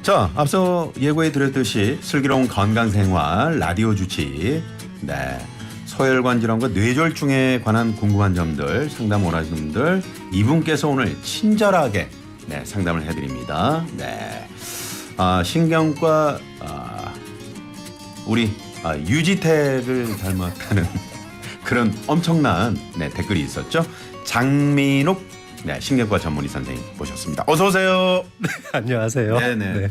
자, 앞서 예고해 드렸듯이 슬기로운 건강생활 라디오 주치. 네. 소혈관 질환과 뇌졸중에 관한 궁금한 점들 상담 원하시는 분들 이분께서 오늘 친절하게 상담을 해드립니다. 네. 신경과 우리 유지태를 닮았다는 그런 엄청난 댓글이 있었죠. 장민욱 신경과 전문의 선생님 모셨습니다. 어서 오세요. 네, 안녕하세요. 네네. 네.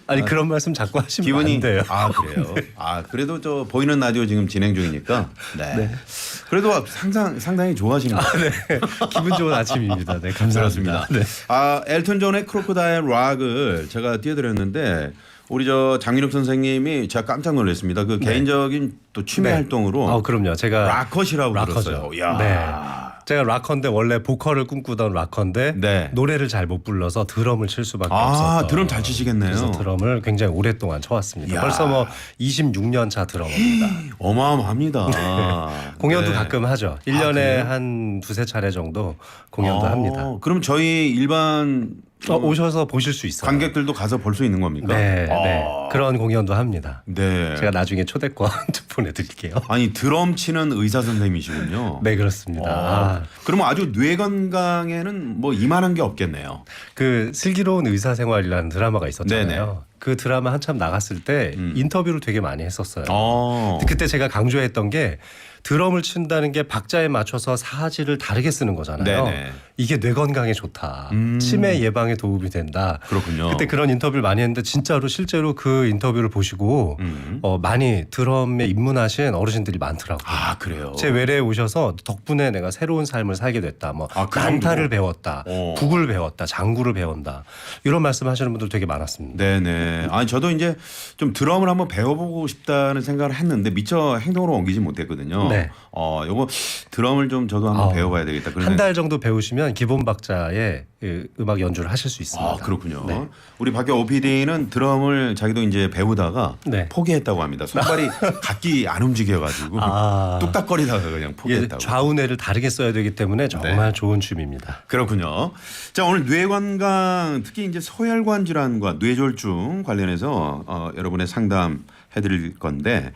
아니 그런 말씀 자꾸 하시면 기분이 안 돼요. 그래요. 그래도 저 보이는 라디오 지금 진행 중이니까. 네. 그래도 상당히 좋아하시는 것 같아요. 네. 기분 좋은 아침입니다. 네, 감사합니다. 네. 엘튼 존의 크로코다일 락을 제가 띄워드렸는데 우리 저 장민욱 선생님이 제가 깜짝 놀랐습니다. 그 개인적인 또 취미 활동으로. 그럼요. 제가 락컷이라고 들었어요. 야. 네. 제가 락커인데 원래 보컬을 꿈꾸던 락커인데 노래를 잘 못 불러서 드럼을 칠 수밖에 없었던. 드럼 잘 치시겠네요. 그래서 드럼을 굉장히 오랫동안 쳐왔습니다. 벌써 26년 차 드러머입니다. 어마어마합니다. 공연도 가끔 하죠. 1년에 한 두세 차례 정도 공연도 합니다. 그럼 저희 일반 오셔서 보실 수 있어요. 관객들도 가서 볼 수 있는 겁니까? 네. 그런 공연도 합니다. 네. 제가 나중에 초대권 보내드릴게요. 아니 드럼 치는 의사 선생님이시군요. 네, 그렇습니다. 그러면 아주 뇌 건강에는 이만한 게 없겠네요. 그 슬기로운 의사생활이라는 드라마가 있었잖아요. 네네. 그 드라마 한참 나갔을 때 인터뷰를 되게 많이 했었어요. 어. 그때 제가 강조했던 게 드럼을 친다는 게 박자에 맞춰서 사지를 다르게 쓰는 거잖아요. 네네. 이게 뇌 건강에 좋다. 치매 예방에 도움이 된다. 그렇군요. 그때 그런 인터뷰를 많이 했는데 진짜로 실제로 그 인터뷰를 보시고 많이 드럼에 입문하신 어르신들이 많더라고요. 그래요. 제 외래에 오셔서 덕분에 내가 새로운 삶을 살게 됐다. 그 난타를 정도로? 배웠다. 북을 배웠다. 장구를 배운다. 이런 말씀하시는 분들 되게 많았습니다. 네네. 아니 저도 이제 좀 드럼을 한번 배워보고 싶다는 생각을 했는데 미처 행동으로 옮기지 못했거든요. 네. 요거 드럼을 좀 저도 한번 배워봐야 되겠다. 한 달 정도 배우시면 기본 박자의 음악 연주를 하실 수 있습니다. 그렇군요. 네. 우리 박교 OPD는 드럼을 자기도 이제 배우다가 포기했다고 합니다. 손발이 각기 안 움직여가지고 뚝딱거리다가 그냥 포기했다고. 좌우뇌를 다르게 써야 되기 때문에 정말 좋은 취미입니다. 그렇군요. 자, 오늘 뇌 건강 특히 이제 소혈관 질환과 뇌졸중 관련해서 여러분의 상담해드릴 건데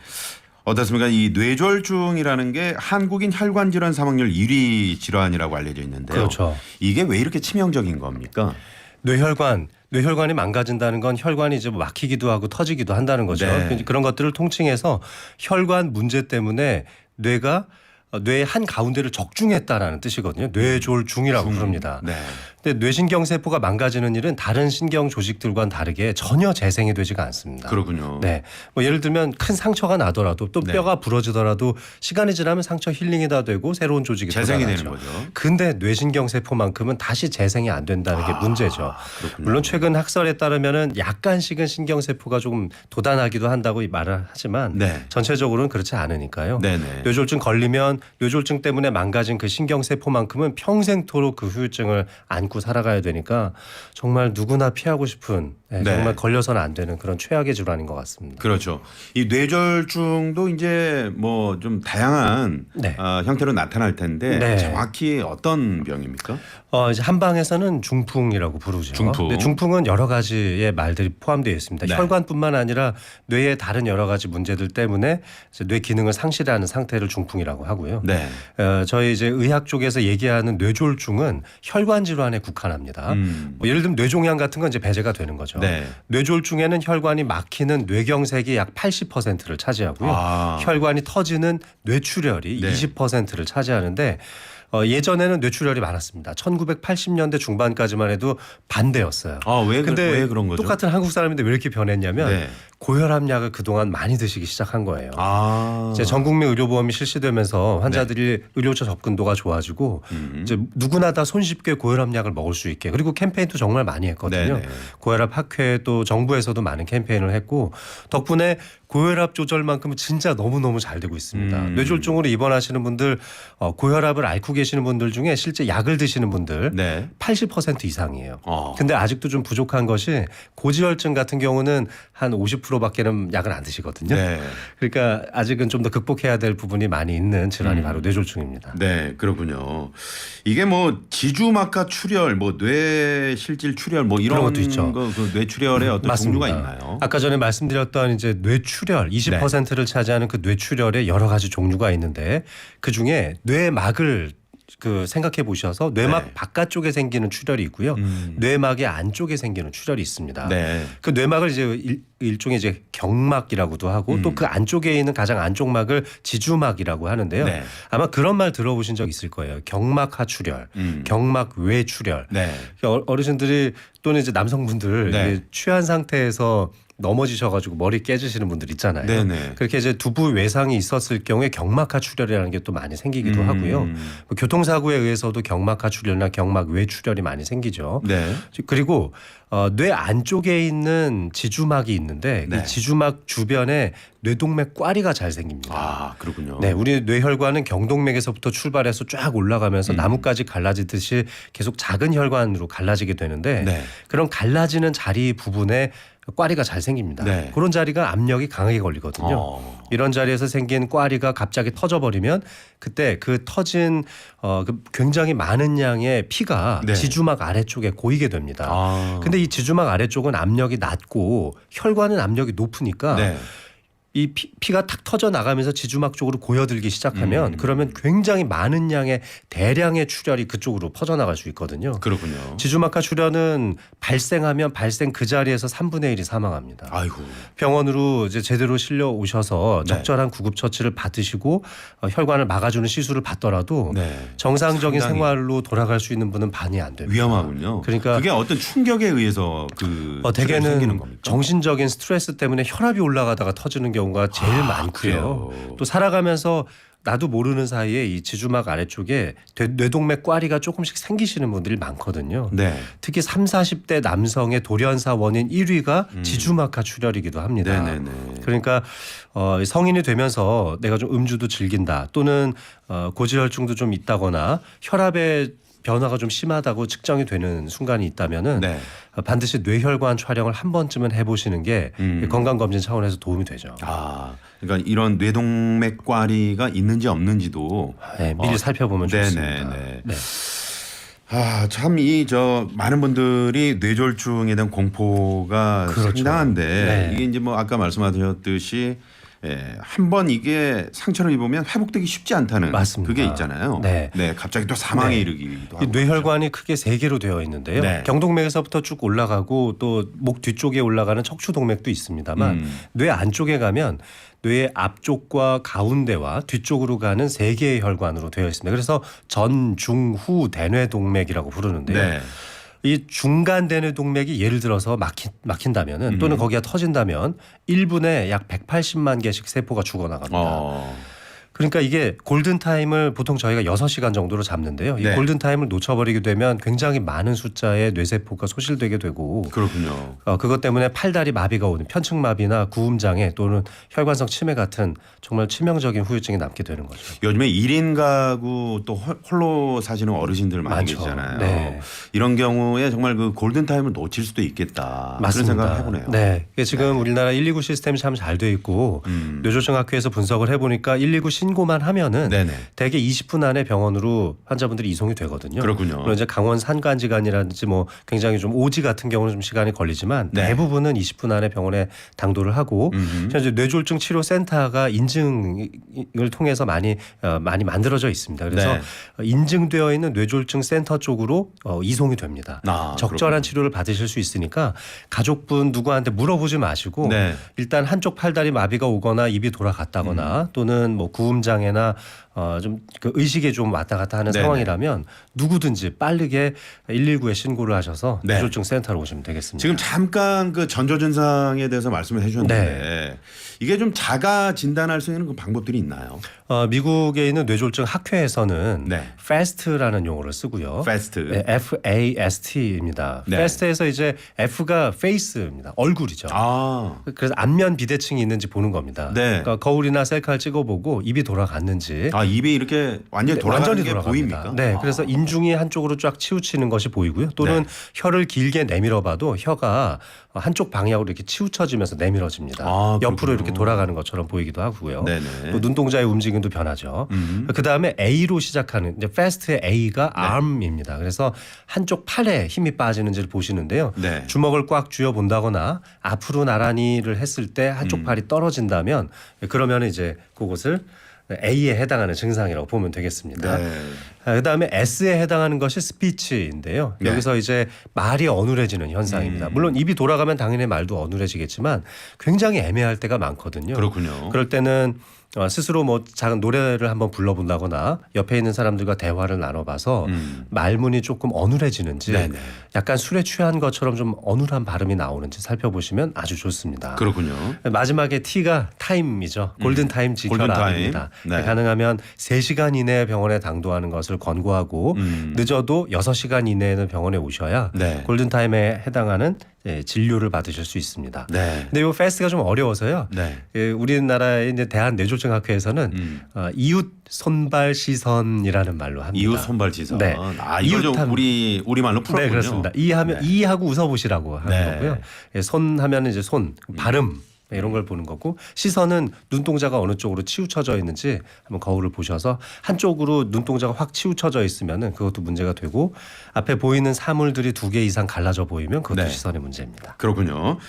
어떻습니까? 이 뇌졸중이라는 게 한국인 혈관 질환 사망률 1위 질환이라고 알려져 있는데요. 그렇죠. 이게 왜 이렇게 치명적인 겁니까? 뇌혈관이 망가진다는 건 혈관이 이제 막히기도 하고 터지기도 한다는 거죠. 네. 그런 것들을 통칭해서 혈관 문제 때문에 뇌가 뇌의 한 가운데를 적중했다라는 뜻이거든요. 뇌졸중이라고 부릅니다. 네. 근데 뇌신경세포가 망가지는 일은 다른 신경 조직들과는 다르게 전혀 재생이 되지가 않습니다. 그렇군요. 네. 예를 들면 큰 상처가 나더라도 또 뼈가 부러지더라도 시간이 지나면 상처 힐링이 다 되고 새로운 조직이 재생이 돋아나죠. 되는 거죠. 근데 뇌신경세포만큼은 다시 재생이 안 된다는 게 문제죠. 그렇군요. 물론 최근 학설에 따르면은 약간씩은 신경세포가 조금 돋아나기도 한다고 말을 하지만 전체적으로는 그렇지 않으니까요. 네네. 뇌졸중 걸리면 뇌졸중 때문에 망가진 그 신경세포만큼은 평생토록 그 후유증을 안고 살아가야 되니까 정말 누구나 피하고 싶은 정말 걸려서는 안 되는 그런 최악의 질환인 것 같습니다. 그렇죠. 이 뇌졸중도 이제 좀 다양한 형태로 나타날 텐데 정확히 어떤 병입니까? 이제 한방에서는 중풍이라고 부르죠. 중풍. 중풍은 여러 가지의 말들이 포함되어 있습니다. 혈관뿐만 아니라 뇌의 다른 여러 가지 문제들 때문에 뇌 기능을 상실하는 상태를 중풍이라고 하고요. 저희 이제 의학 쪽에서 얘기하는 뇌졸중은 혈관 질환에 국한합니다. 예를 들면 뇌종양 같은 건 이제 배제가 되는 거죠. 뇌졸중에는 혈관이 막히는 뇌경색이 약 80%를 차지하고요. 혈관이 터지는 뇌출혈이 20%를 차지하는데 예전에는 뇌출혈이 많았습니다. 1980년대 중반까지만 해도 반대였어요. 왜 그런 거죠? 똑같은 한국 사람인데 왜 이렇게 변했냐면 고혈압약을 그동안 많이 드시기 시작한 거예요. 이제 전국민 의료보험이 실시되면서 환자들이 의료차 접근도가 좋아지고 이제 누구나 다 손쉽게 고혈압약을 먹을 수 있게 그리고 캠페인도 정말 많이 했거든요. 고혈압 학회 또 정부에서도 많은 캠페인을 했고 덕분에 고혈압 조절만큼은 진짜 너무너무 잘 되고 있습니다. 뇌졸중으로 입원하시는 분들 고혈압을 앓고 계시는 분들 중에 실제 약을 드시는 분들 80% 이상이에요. 근데 아직도 좀 부족한 것이 고지혈증 같은 경우는 한 50% 20%밖에는 약을 안 드시거든요. 네. 그러니까 아직은 좀 더 극복해야 될 부분이 많이 있는 질환이 바로 뇌졸중입니다. 네, 그렇군요. 이게 뭐 지주막하 출혈, 뭐 뇌실질 출혈, 뭐 이런 그런 것도 있죠. 그 뇌출혈의 어떤 맞습니다. 종류가 있나요? 아까 전에 말씀드렸던 이제 뇌출혈 20%를 차지하는 그 뇌출혈의 여러 가지 종류가 있는데 그 중에 뇌막을 그 생각해 보셔서 뇌막 네. 바깥쪽에 생기는 출혈이 있고요. 뇌막의 안쪽에 생기는 출혈이 있습니다. 네. 그 뇌막을 이제 일종의 이제 경막이라고도 하고 또 그 안쪽에 있는 가장 안쪽 막을 지주막이라고 하는데요. 네. 아마 그런 말 들어보신 적 있을 거예요. 경막하 출혈, 경막 외 출혈. 네. 어르신들이 또는 이제 남성분들 네. 이제 취한 상태에서 넘어지셔가지고 머리 깨지시는 분들 있잖아요. 네네. 그렇게 이제 두부 외상이 있었을 경우에 경막하 출혈이라는 게 또 많이 생기기도 하고요. 뭐 교통사고에 의해서도 경막하 출혈이나 경막 외 출혈이 많이 생기죠. 네. 그리고 뇌 안쪽에 있는 지주막이 있는데 네. 그 지주막 주변에 뇌동맥 꽈리가 잘 생깁니다. 아, 그렇군요. 네, 우리 뇌혈관은 경동맥에서부터 출발해서 쫙 올라가면서 나뭇가지 갈라지듯이 계속 작은 혈관으로 갈라지게 되는데 네. 그런 갈라지는 자리 부분에 꽈리가 잘 생깁니다. 네. 그런 자리가 압력이 강하게 걸리거든요. 이런 자리에서 생긴 꽈리가 갑자기 터져버리면 그때 그 터진 그 굉장히 많은 양의 피가 네. 지주막 아래쪽에 고이게 됩니다. 아. 근데 이 지주막 아래쪽은 압력이 낮고 혈관은 압력이 높으니까 네. 이 피가 탁 터져 나가면서 지주막 쪽으로 고여들기 시작하면 그러면 굉장히 많은 양의 대량의 출혈이 그쪽으로 퍼져나갈 수 있거든요. 그렇군요. 지주막하 출혈은 발생하면 발생 그 자리에서 3분의 1이 사망합니다. 아이고. 병원으로 이제 제대로 실려 오셔서 네. 적절한 구급 처치를 받으시고 혈관을 막아주는 시술을 받더라도 네. 정상적인 상당히 생활로 돌아갈 수 있는 분은 반이 안 됩니다. 위험하군요. 그러니까 그게 어떤 충격에 의해서 그 출혈이 생기는 대개는 겁니까? 정신적인 스트레스 때문에 혈압이 올라가다가 터지는 경우가 제일 많고요. 그래요? 또 살아가면서 나도 모르는 사이에 이 지주막 아래쪽에 뇌동맥 꽈리가 조금씩 생기시는 분들이 많거든요. 네. 특히 30, 40대 남성의 돌연사 원인 1위가 지주막하 출혈이기도 합니다. 네네네. 그러니까 성인이 되면서 내가 좀 음주도 즐긴다 또는 고지혈증도 좀 있다거나 혈압의 변화가 좀 심하다고 측정이 되는 순간이 있다면은 네. 반드시 뇌혈관 촬영을 한 번쯤은 해보시는 게 건강검진 차원에서 도움이 되죠. 아, 그러니까 이런 뇌동맥 꽈리가 있는지 없는지도 네, 미리 살펴보면 좋습니다. 네네네. 네. 아, 참 많은 분들이 뇌졸중에 대한 공포가 그렇죠. 상당한데 네. 이게 이제 뭐 아까 말씀하셨듯이 한번 이게 상처를 입으면 회복되기 쉽지 않다는 맞습니다. 그게 있잖아요. 네. 갑자기 또 사망에 네. 이르기도 이 하고. 뇌혈관이 크게 세 개로 되어 있는데요. 네. 경동맥에서부터 쭉 올라가고 또 목 뒤쪽에 올라가는 척추동맥도 있습니다만 뇌 안쪽에 가면 뇌의 앞쪽과 가운데와 뒤쪽으로 가는 세 개의 혈관으로 되어 있습니다. 그래서 전, 중, 후 대뇌동맥이라고 부르는데요. 네. 이 중간 대뇌동맥이 예를 들어서 막힌다면은 또는 거기가 터진다면 1분에 약 180만 개씩 세포가 죽어나갑니다. 그러니까 이게 골든타임을 보통 저희가 6시간 정도로 잡는데요. 이 네. 골든타임을 놓쳐버리게 되면 굉장히 많은 숫자의 뇌세포가 소실되게 되고 그렇군요. 그것 때문에 팔다리 마비가 오는 편측마비나 구음장애 또는 혈관성 치매 같은 정말 치명적인 후유증이 남게 되는 거죠. 요즘에 1인 가구 또 홀로 사시는 어르신들 많이 많죠. 계시잖아요. 네. 이런 경우에 정말 그 골든타임을 놓칠 수도 있겠다. 그런 맞습니다. 생각을 해보네요. 네. 지금 우리나라 119 시스템이 참 잘 돼 있고 뇌졸중학회에서 분석을 해보니까 119 신고만 하면은 네네. 대개 20분 안에 병원으로 환자분들이 이송이 되거든요. 그렇군요. 물론 이제 강원 산간지간이라든지 뭐 굉장히 좀 오지 같은 경우는 좀 시간이 걸리지만 네. 대부분은 20분 안에 병원에 당도를 하고 현재 뇌졸중 치료 센터가 인증을 통해서 많이 만들어져 있습니다. 그래서 네. 인증되어 있는 뇌졸중 센터 쪽으로 이송이 됩니다. 적절한 치료를 받으실 수 있으니까 가족분 누구한테 물어보지 마시고 네. 일단 한쪽 팔다리 마비가 오거나 입이 돌아갔다거나 또는 뭐 구음장애나 좀 그 의식에 좀 왔다 갔다 하는 네네. 상황이라면 누구든지 빠르게 119에 신고를 하셔서 네. 뇌졸중 센터로 오시면 되겠습니다. 지금 잠깐 그 전조 증상에 대해서 말씀을 해주셨는데 네. 이게 좀 자가 진단할 수 있는 그 방법들이 있나요? 미국에 있는 뇌졸중 학회에서는 네. FAST라는 용어를 쓰고요. FAST. 네, FAST입니다. 네. FAST에서 이제 F가 face입니다. 얼굴이죠. 그래서 안면 비대칭이 있는지 보는 겁니다. 네. 그러니까 거울이나 셀카를 찍어보고 입이 돌아갔는지 입이 입이 이렇게 완전히 돌아가는 게 보입니까? 네, 그래서 인중이 한쪽으로 쫙 치우치는 것이 보이고요. 또는 혀를 길게 내밀어봐도 혀가 한쪽 방향으로 이렇게 치우쳐지면서 내밀어집니다. 옆으로 이렇게 돌아가는 것처럼 보이기도 하고요. 또 눈동자의 움직임도 변하죠. 그 다음에 A로 시작하는 이제 fast의 A가 arm입니다. 그래서 한쪽 팔에 힘이 빠지는지를 보시는데요. 주먹을 꽉 쥐어 본다거나 앞으로 나란히를 했을 때 한쪽 팔이 떨어진다면 그러면 이제 그것을 A에 해당하는 증상이라고 보면 되겠습니다. 그다음에 S에 해당하는 것이 스피치인데요. 여기서 이제 말이 어눌해지는 현상입니다. 물론 입이 돌아가면 당연히 말도 어눌해지겠지만 굉장히 애매할 때가 많거든요. 그렇군요. 그럴 때는 스스로 뭐 작은 노래를 한번 불러본다거나 옆에 있는 사람들과 대화를 나눠봐서 말문이 조금 어눌해지는지 약간 술에 취한 것처럼 좀 어눌한 발음이 나오는지 살펴보시면 아주 좋습니다. 그렇군요. 마지막에 T가 타임이죠. 골든타임 지켜라입니다. 가능하면 3시간 이내에 병원에 당도하는 것을 권고하고 늦어도 6시간 이내에는 병원에 오셔야 골든타임에 해당하는 진료를 받으실 수 있습니다. 근데 이 패스트가 좀 어려워서요. 우리나라의 이제 대한뇌졸중학회에서는 이웃 손발 시선이라는 말로 합니다. 이웃 손발 시선. 이거 좀 우리 말로 풀었군요. 네, 그렇습니다. 이하고 웃어보시라고 하는 거고요. 손 하면은 이제 손 발음. 이런 걸 보는 거고 시선은 눈동자가 어느 쪽으로 치우쳐져 있는지 한번 거울을 보셔서 한쪽으로 눈동자가 확 치우쳐져 있으면은 그것도 문제가 되고 앞에 보이는 사물들이 2개 이상 갈라져 보이면 그것도 시선의 문제입니다. 그렇군요.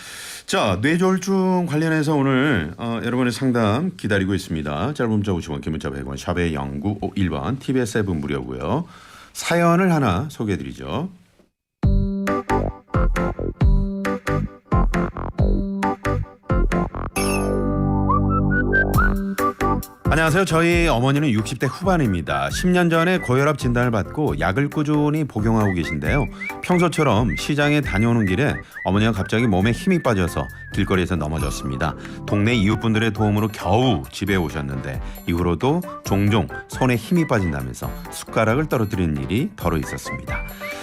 자, 뇌졸중 관련해서 오늘 여러분의 상담 기다리고 있습니다. 짧은 문자 50원, 긴 문자 100원, 샵의 0951번, TBS 앱은 무료고요. 사연을 하나 소개해드리죠. 안녕하세요. 저희 어머니는 60대 후반입니다. 10년 전에 고혈압 진단을 받고 약을 꾸준히 복용하고 계신데요. 평소처럼 시장에 다녀오는 길에 어머니가 갑자기 몸에 힘이 빠져서 길거리에서 넘어졌습니다. 동네 이웃분들의 도움으로 겨우 집에 오셨는데 이후로도 종종 손에 힘이 빠진다면서 숟가락을 떨어뜨리는 일이 덜어 있었습니다.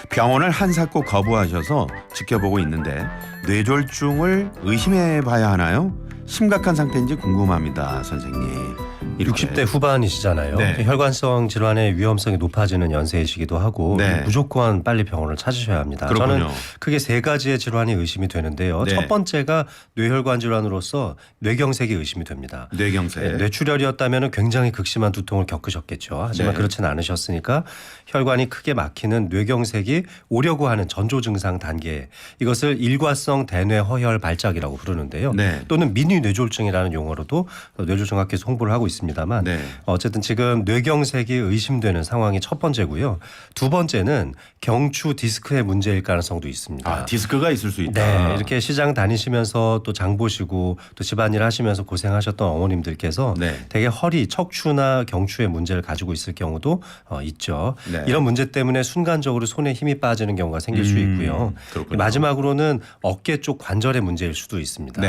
병원을 한사코 거부하셔서 지켜보고 있는데 뇌졸중을 의심해 봐야 하나요? 심각한 상태인지 궁금합니다, 선생님. 60대 후반이시잖아요. 혈관성 질환의 위험성이 높아지는 연세이시기도 하고 무조건 빨리 병원을 찾으셔야 합니다. 그렇군요. 저는 크게 3가지의 질환이 의심이 되는데요. 첫 번째가 뇌혈관 질환으로서 뇌경색이 의심이 됩니다. 뇌경색. 뇌출혈이었다면 굉장히 극심한 두통을 겪으셨겠죠. 하지만 그렇지는 않으셨으니까 혈관이 크게 막히는 뇌경색이 오려고 하는 전조 증상 단계, 이것을 일과성 대뇌 허혈 발작이라고 부르는데요. 또는 미니 뇌졸중이라는 용어로도 뇌졸중학회에서 홍보를 하고 있습니다만 어쨌든 지금 뇌경색이 의심되는 상황이 첫 번째고요. 두 번째는 경추 디스크의 문제일 가능성도 있습니다. 디스크가 있을 수 있다. 이렇게 시장 다니시면서 또 장 보시고 또 집안일 하시면서 고생하셨던 어머님들께서 되게 허리, 척추나 경추의 문제를 가지고 있을 경우도 있죠. 이런 문제 때문에 순간적으로 손에 힘이 빠지는 경우가 생길 수 있고요. 마지막으로는 어깨 쪽 관절의 문제일 수도 있습니다.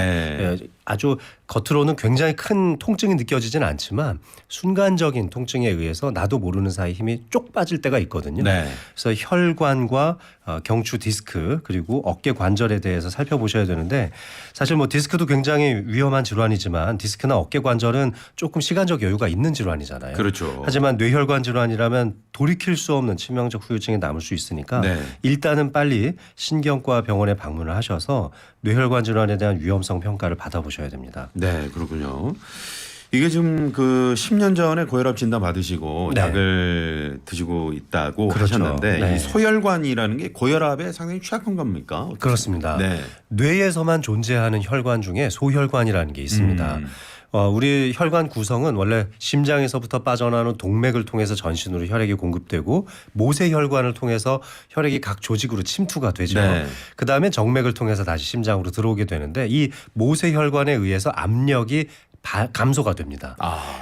아주 겉으로는 굉장히 큰 통증이 느껴지진 않지만 순간적인 통증에 의해서 나도 모르는 사이 힘이 쪽 빠질 때가 있거든요. 그래서 혈관과 경추 디스크 그리고 어깨 관절에 대해서 살펴보셔야 되는데 사실 뭐 디스크도 굉장히 위험한 질환이지만 디스크나 어깨 관절은 조금 시간적 여유가 있는 질환이잖아요. 하지만 뇌혈관 질환이라면 돌이킬 수 없는 치명적 후유증이 남을 수 있으니까 일단은 빨리 신경과 병원에 방문을 하셔서 뇌혈관 질환에 대한 위험성 평가를 받아보셔야 됩니다. 네, 그렇군요. 이게 지금 그 10년 전에 고혈압 진단 받으시고 약을 드시고 있다고 하셨는데 이 소혈관이라는 게 고혈압에 상당히 취약한 겁니까? 어떻습니까? 그렇습니다. 뇌에서만 존재하는 혈관 중에 소혈관이라는 게 있습니다. 우리 혈관 구성은 원래 심장에서부터 빠져나오는 동맥을 통해서 전신으로 혈액이 공급되고 모세혈관을 통해서 혈액이 각 조직으로 침투가 되죠. 그다음에 정맥을 통해서 다시 심장으로 들어오게 되는데 이 모세혈관에 의해서 압력이 감소가 됩니다.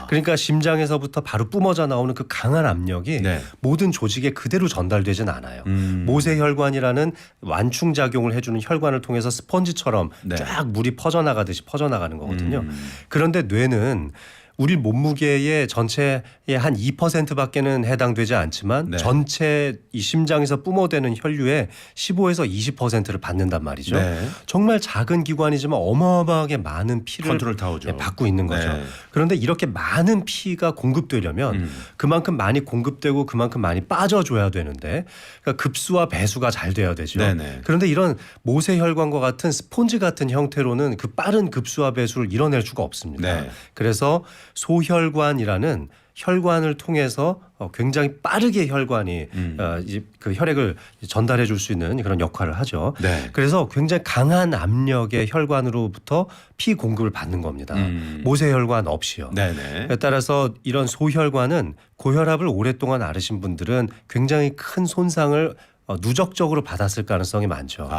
그러니까 심장에서부터 바로 뿜어져 나오는 그 강한 압력이 모든 조직에 그대로 전달되진 않아요. 모세혈관이라는 완충작용을 해주는 혈관을 통해서 스펀지처럼 쫙 물이 퍼져나가듯이 퍼져나가는 거거든요. 그런데 뇌는 우리 몸무게의 전체의 한 2%밖에는 해당되지 않지만 네. 전체 이 심장에서 뿜어대는 혈류의 15에서 20%를 받는단 말이죠. 네. 정말 작은 기관이지만 어마어마하게 많은 피를 컨트롤 타워죠. 받고 있는 거죠. 네. 그런데 이렇게 많은 피가 공급되려면 그만큼 많이 공급되고 그만큼 많이 빠져줘야 되는데 그러니까 급수와 배수가 잘 돼야 되죠. 네네. 그런데 이런 모세혈관과 같은 스폰지 같은 형태로는 그 빠른 급수와 배수를 이뤄낼 수가 없습니다. 네. 그래서 소혈관이라는 혈관을 통해서 굉장히 빠르게 혈관이 이제 그 혈액을 전달해 줄 수 있는 그런 역할을 하죠. 네. 그래서 굉장히 강한 압력의 혈관으로부터 피 공급을 받는 겁니다. 모세혈관 없이요. 네네. 따라서 이런 소혈관은 고혈압을 오랫동안 앓으신 분들은 굉장히 큰 손상을 누적적으로 받았을 가능성이 많죠.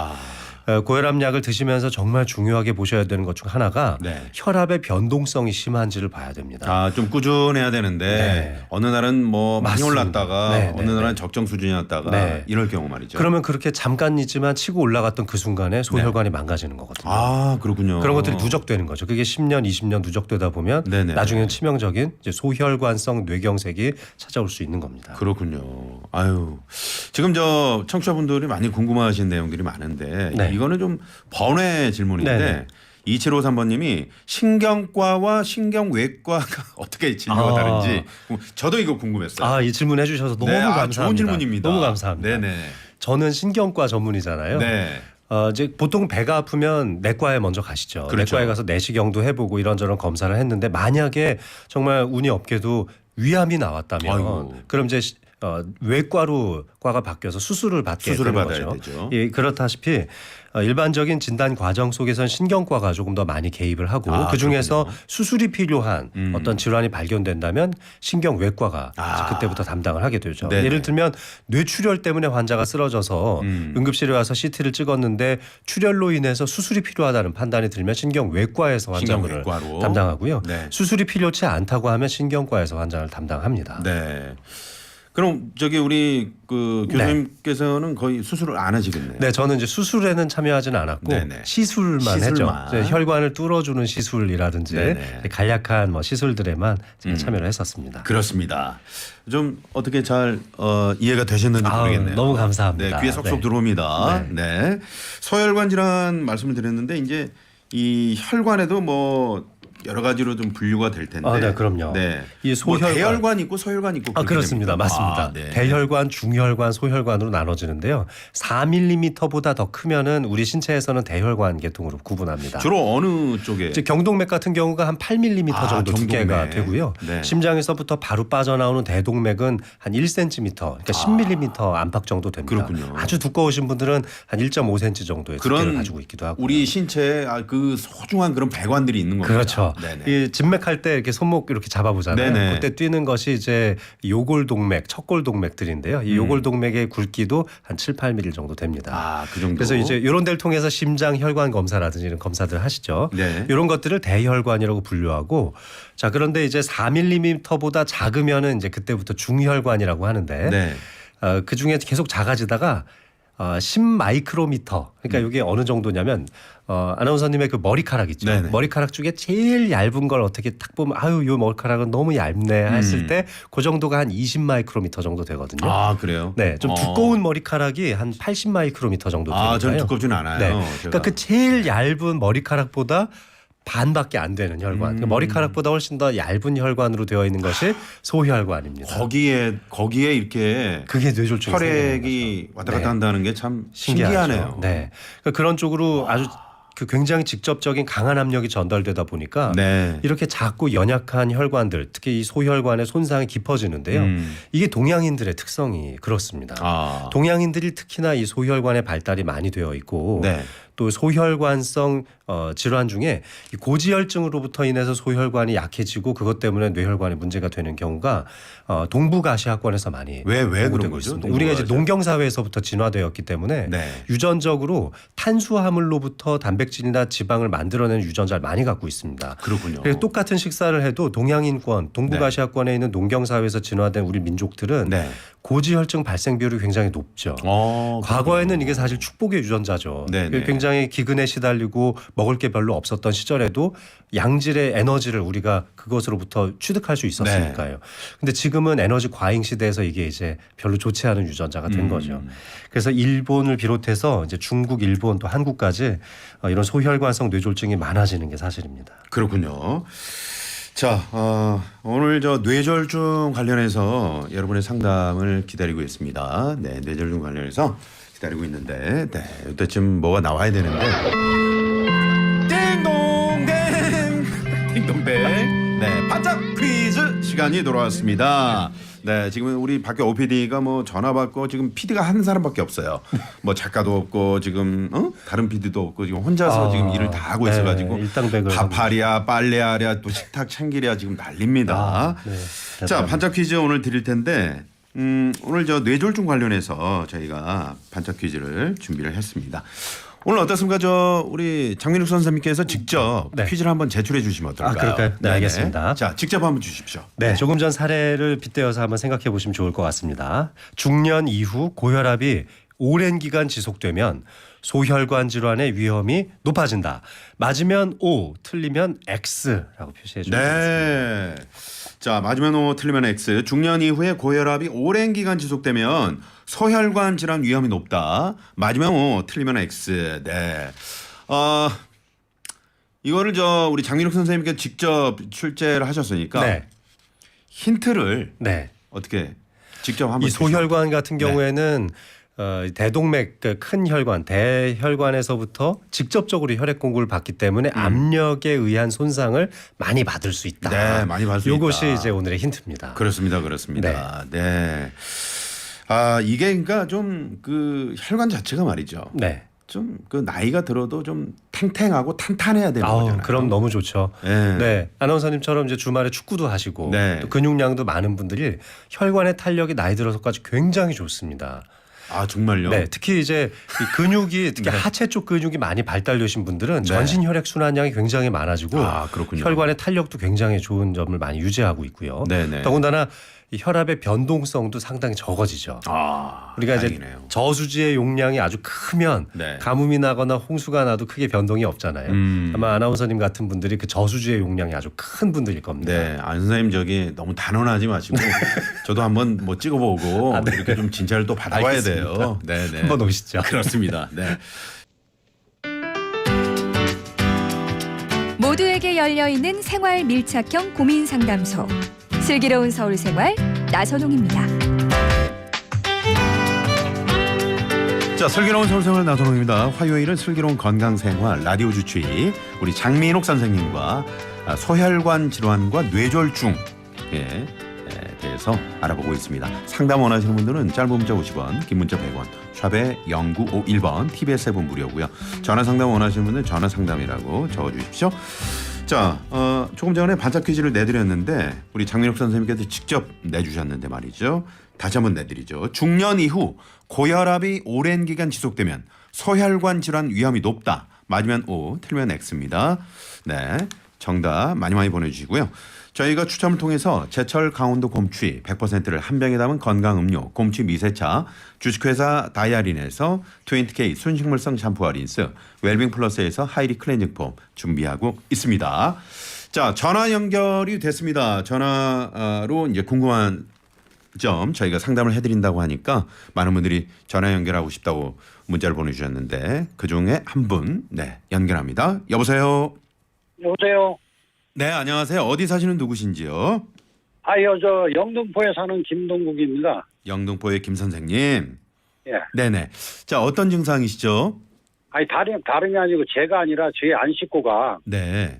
고혈압약을 드시면서 정말 중요하게 보셔야 되는 것 중 하나가 네. 혈압의 변동성이 심한지를 봐야 됩니다. 좀 꾸준해야 되는데 네. 어느 날은 뭐 많이 맞습니다. 올랐다가 네, 어느 네, 날은 네. 적정 수준이었다가 네. 이럴 경우 말이죠. 그러면 그렇게 잠깐이지만 치고 올라갔던 그 순간에 소혈관이 망가지는 거거든요. 그렇군요. 그런 것들이 누적되는 거죠. 그게 10년, 20년 누적되다 보면 네네. 나중에는 치명적인 이제 소혈관성 뇌경색이 찾아올 수 있는 겁니다. 그렇군요. 아유, 지금 저 청취자분들이 많이 궁금하신 내용들이 많은데 네. 이거는 좀 번외 질문인데 네네. 2753번님이 신경과와 신경외과가 어떻게 진료가 다른지 저도 이거 궁금했어요. 이 질문 해주셔서 너무 감사합니다. 좋은 질문입니다. 너무 감사합니다. 네네. 저는 신경과 전문이잖아요. 네. 이제 보통 배가 아프면 내과에 먼저 가시죠. 그렇죠. 내과에 가서 내시경도 해보고 이런저런 검사를 했는데 만약에 정말 운이 없게도 위암이 나왔다면 아이고. 그럼 이제 외과로 과가 바뀌어서 수술을 받게 수술을 되는 받아야 거죠. 되죠. 예, 그렇다시피 일반적인 진단 과정 속에서는 신경과가 조금 더 많이 개입을 하고 그 중에서 그렇군요. 수술이 필요한 어떤 질환이 발견된다면 신경외과가 이제 그때부터 담당을 하게 되죠. 네네. 예를 들면 뇌출혈 때문에 환자가 쓰러져서 응급실에 와서 CT를 찍었는데 출혈로 인해서 수술이 필요하다는 판단이 들면 신경외과에서 환자를 신경외과로. 담당하고요. 네. 수술이 필요치 않다고 하면 신경과에서 환자를 담당합니다. 네. 그럼 저기 우리 그 교수님께서는 거의 수술을 안 하시겠네요. 네, 저는 이제 수술에는 참여하지는 않았고 네네. 시술만 했죠. 시술만. 이제 혈관을 뚫어주는 시술이라든지 네네. 간략한 뭐 시술들에만 제가 참여를 했었습니다. 그렇습니다. 좀 어떻게 잘 이해가 되셨는지 모르겠네요. 너무 감사합니다. 네, 귀에 쏙쏙 네. 들어옵니다. 네. 소혈관 질환 말씀을 드렸는데 이제 이 혈관에도 뭐 여러 가지로 좀 분류가 될 텐데. 네, 그럼요. 네. 이 소혈관. 뭐 대혈관 있고 소혈관 있고. 그렇게 그렇습니다. 됩니까? 맞습니다. 네. 대혈관, 중혈관, 소혈관으로 나눠지는데요. 4mm보다 더 크면은 우리 신체에서는 대혈관 계통으로 구분합니다. 주로 어느 쪽에? 이제 경동맥 같은 경우가 한 8mm 정도 두께가 경동맥. 되고요. 네. 심장에서부터 바로 빠져나오는 대동맥은 한 1cm, 그러니까 10mm 안팎 정도 됩니다. 그렇군요. 아주 두꺼우신 분들은 한 1.5cm 정도의 두께를 그런 가지고 있기도 하고. 우리 신체에 그 소중한 그런 배관들이 있는 겁니다. 그렇죠. 네네. 이 진맥할 때 이렇게 손목 이렇게 잡아보잖아요. 네네. 그때 뛰는 것이 이제 요골동맥, 척골동맥들인데요. 이 요골동맥의 굵기도 한 7, 8mm 정도 됩니다. 그 정도. 그래서 이제 이런 데를 통해서 심장 혈관 검사라든지 이런 검사들 하시죠. 네. 이런 것들을 대혈관이라고 분류하고 자 그런데 이제 4mm보다 작으면은 이제 그때부터 중혈관이라고 하는데 네. 그 중에 계속 작아지다가 10마이크로미터 그러니까 이게 어느 정도냐면 아나운서님의 그 머리카락 있죠. 네네. 머리카락 중에 제일 얇은 걸 어떻게 딱 보면 요 머리카락은 너무 얇네 했을 때 그 정도가 한 20마이크로미터 정도 되거든요. 그래요? 네, 좀 두꺼운 머리카락이 한 80마이크로미터 정도 되니까요. 저는 두껍지는 않아요. 네. 제가. 그러니까 그 제일 얇은 머리카락보다 반밖에 안 되는 혈관. 그러니까 머리카락보다 훨씬 더 얇은 혈관으로 되어 있는 것이 소혈관입니다. 거기에 이렇게 그게 뇌졸중이 혈액이 왔다 갔다 네. 한다는 게 참 신기하죠. 신기하네요. 네. 그러니까 그런 쪽으로 아주 그 굉장히 직접적인 강한 압력이 전달되다 보니까 네. 이렇게 작고 연약한 혈관들, 특히 이 소혈관의 손상이 깊어지는데요. 이게 동양인들의 특성이 그렇습니다. 동양인들이 특히나 이 소혈관의 발달이 많이 되어 있고 네. 또 소혈관성 질환 중에 이 고지혈증으로부터 인해서 소혈관이 약해지고 그것 때문에 뇌혈관에 문제가 되는 경우가 동북아시아권에서 많이 왜 그런 보고되고 거죠? 있습니다. 우리가 이제 농경 사회에서부터 진화되었기 때문에 네. 유전적으로 탄수화물로부터 단백질이나 지방을 만들어내는 유전자를 많이 갖고 있습니다. 그렇군요. 그래서 똑같은 식사를 해도 동양인권, 동북아시아권에 있는 농경 사회에서 진화된 우리 민족들은 네. 고지혈증 발생 비율이 굉장히 높죠. 과거에는 이게 사실 축복의 유전자죠. 네네. 굉장히 굉장히 기근에 시달리고 먹을 게 별로 없었던 시절에도 양질의 에너지를 우리가 그것으로부터 취득할 수 있었으니까요. 네. 근데 지금은 에너지 과잉 시대에서 이게 이제 별로 좋지 않은 유전자가 된 거죠. 그래서 일본을 비롯해서 이제 중국, 일본 또 한국까지 이런 소혈관성 뇌졸중이 많아지는 게 사실입니다. 그렇군요. 자, 오늘 저 뇌졸중 관련해서 여러분의 상담을 기다리고 있습니다. 네, 뇌졸중 관련해서 기다리고 있는데, 네, 이때쯤 뭐가 나와야 되는데. 띵동댕! 띵동댕! 네, 반짝 퀴즈 시간이 돌아왔습니다. 네, 지금 우리 밖에 OPD가 뭐 전화 받고 지금 PD가 한 사람밖에 없어요. 뭐 작가도 없고 지금 다른 PD도 없고 지금 혼자서 지금 일을 다 하고 있어가지고 일당백을 밥하랴 빨래하랴 또 식탁 챙기랴 지금 난립니다. 네. 자, 반짝 퀴즈 오늘 드릴 텐데 오늘 저 뇌졸중 관련해서 저희가 반짝 퀴즈를 준비를 했습니다. 오늘 어떻습니까? 저 우리 장민욱 선생님께서 직접 네. 퀴즈를 한번 제출해 주시면 어떨까요? 그럴까요? 네, 알겠습니다. 자, 직접 한번 주십시오. 네, 조금 전 사례를 빗대어서 한번 생각해 보시면 좋을 것 같습니다. 중년 이후 고혈압이 오랜 기간 지속되면 소혈관 질환의 위험이 높아진다. 맞으면 O, 틀리면 X라고 표시해 주시면 네. 자, 맞으면 O, 틀리면 X. 중년 이후에 고혈압이 오랜 기간 지속되면 소혈관 질환 위험이 높다. 맞으면 O, 틀리면 X. 네. 이거를 저 우리 장민욱 선생님께 직접 출제를 하셨으니까 네. 힌트를 네. 어떻게 직접 한번 이 소혈관 같은 경우에는 대동맥 큰 혈관 대혈관에서부터 직접적으로 혈액 공급을 받기 때문에 압력에 의한 손상을 많이 받을 수 있다. 네, 많이 받을 수 있다. 이것이 이제 오늘의 힌트입니다. 그렇습니다. 네. 이게 그러니까 좀 그 혈관 자체가 말이죠. 네. 좀 그 나이가 들어도 좀 탱탱하고 탄탄해야 되는 거잖아요. 그럼 너무 좋죠. 네. 네. 아나운서님처럼 이제 주말에 축구도 하시고 네. 또 근육량도 많은 분들이 혈관의 탄력이 나이 들어서까지 굉장히 좋습니다. 아, 정말요? 네, 특히 이제 이 근육이 특히 하체 쪽 근육이 많이 발달되신 분들은 전신 혈액 순환량이 굉장히 많아지고 그렇군요. 혈관의 탄력도 굉장히 좋은 점을 많이 유지하고 있고요. 네네. 더군다나 이 혈압의 변동성도 상당히 적어지죠. 우리가 다행이네요. 이제 저수지의 용량이 아주 크면 네. 가뭄이 나거나 홍수가 나도 크게 변동이 없잖아요. 아마 아나운서님 같은 분들이 그 저수지의 용량이 아주 큰 분들일 겁니다. 네, 안 선생님 저기 너무 단언하지 마시고 저도 한번 뭐 찍어보고 이렇게 좀 진찰을 또 받아봐야 알겠습니다. 돼요. 네. 한번 오시죠. 그렇습니다. 네. 모두에게 열려있는 생활 밀착형 고민 상담소. 슬기로운 서울생활 나선홍입니다. 자, 슬기로운 서울생활 나선홍입니다. 화요일은 슬기로운 건강생활 라디오 주치 우리 장민욱 선생님과 소혈관 질환과 뇌졸중에 대해서 알아보고 있습니다. 상담 원하시는 분들은 짧은 문자 50원, 긴 문자 100원, 샵에 0951번, TBS 앱은 무료고요. 전화 상담 원하시는 분들은 전화 상담이라고 적어주십시오. 자, 조금 전에 반짝 퀴즈를 내드렸는데 우리 장민욱 선생님께서 직접 내주셨는데 말이죠. 다시 한번 내드리죠. 중년 이후 고혈압이 오랜 기간 지속되면 소혈관 질환 위험이 높다. 맞으면 O, 틀리면 X입니다. 네, 정답 많이 보내주시고요. 저희가 추첨을 통해서 제철 강원도 곰취 100%를 한 병에 담은 건강음료 곰취 미세차, 주식회사 다이아린에서 20K 순식물성 샴푸와 린스, 웰빙 플러스에서 하이리 클렌징 폼 준비하고 있습니다. 자, 전화 연결이 됐습니다. 전화로 이제 궁금한 점 저희가 상담을 해드린다고 하니까 많은 분들이 전화 연결하고 싶다고 문자를 보내주셨는데 그중에 한 분 연결합니다. 여보세요. 여보세요. 네, 안녕하세요. 어디 사시는 누구신지요? 저 영등포에 사는 김동국입니다. 영등포의 김 선생님. 예. 네네. 자, 어떤 증상이시죠? 다름이 아니고 제가 아니라 저희 안 식구가 네.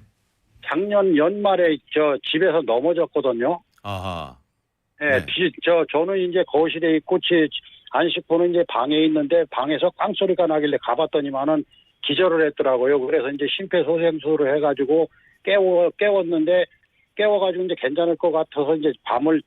작년 연말에 저 집에서 넘어졌거든요. 아하. 예, 네. 저는 이제 거실에 있고 안 식구는 이제 방에 있는데 방에서 꽝소리가 나길래 가봤더니만은 기절을 했더라고요. 그래서 이제 심폐소생술을 해가지고 깨웠는데 깨워가지고 이제 괜찮을 것 같아서 이제 밤을